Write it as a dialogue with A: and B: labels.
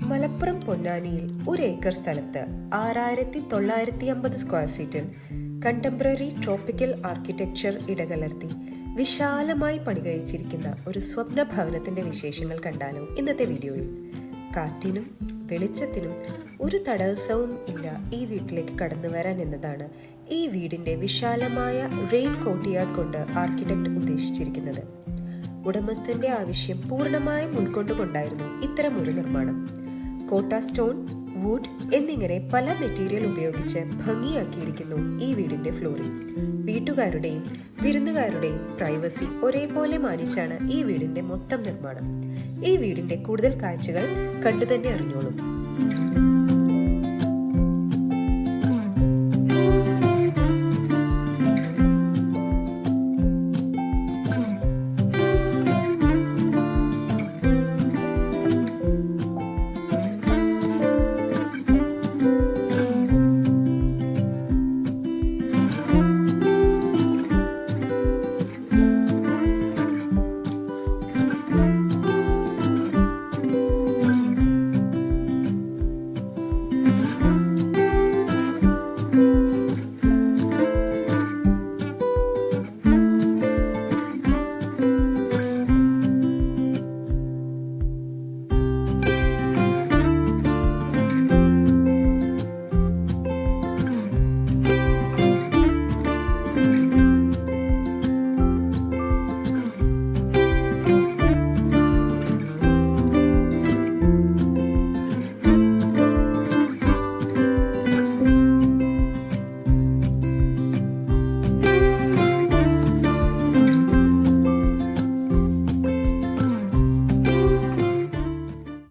A: മലപ്പുറം പൊന്നാനിയിൽ 1 ഏക്കർ സ്ഥലത്ത് 6950 സ്ക്വയർ ഫീറ്റിൽ കണ്ടംപററി ട്രോപ്പിക്കൽ ആർക്കിടെക്ചർ ഇടകലർത്തി വിശാലമായി പണികഴിച്ചിരിക്കുന്ന ഒരു സ്വപ്ന ഭവനത്തിന്റെ വിശേഷങ്ങൾ കണ്ടാലോ ഇന്നത്തെ വീഡിയോയിൽ. കാറ്റിനും വെളിച്ചത്തിനും ഒരു തടസ്സവും ഇല്ല ഈ വീട്ടിലേക്ക് കടന്നു വരാൻ എന്നതാണ് ഈ വീടിന്റെ വിശാലമായ റെയിൻ കോർട്ട്യാർഡ് കൊണ്ട് ആർക്കിടെക്ട് ഉദ്ദേശിച്ചിരിക്കുന്നത്. ഉടമസ്ഥന്റെ ആവശ്യം പൂർണ്ണമായും ഉൾക്കൊണ്ടുകൊണ്ടായിരുന്നു ഇത്തരം ഒരു നിർമ്മാണം. കോട്ട സ്റ്റോൺ, വുഡ് എന്നിങ്ങനെ പല മെറ്റീരിയൽ ഉപയോഗിച്ച് ഭംഗിയാക്കിയിരിക്കുന്നു ഈ വീടിന്റെ ഫ്ലോറിംഗ്. വീട്ടുകാരുടെയും വിരുന്നുകാരുടെയും പ്രൈവസി ഒരേപോലെ മാനിച്ചാണ് ഈ വീടിന്റെ മൊത്തം നിർമ്മാണം. ഈ വീടിന്റെ കൂടുതൽ കാഴ്ചകൾ കണ്ടു തന്നെ അറിഞ്ഞോളൂ.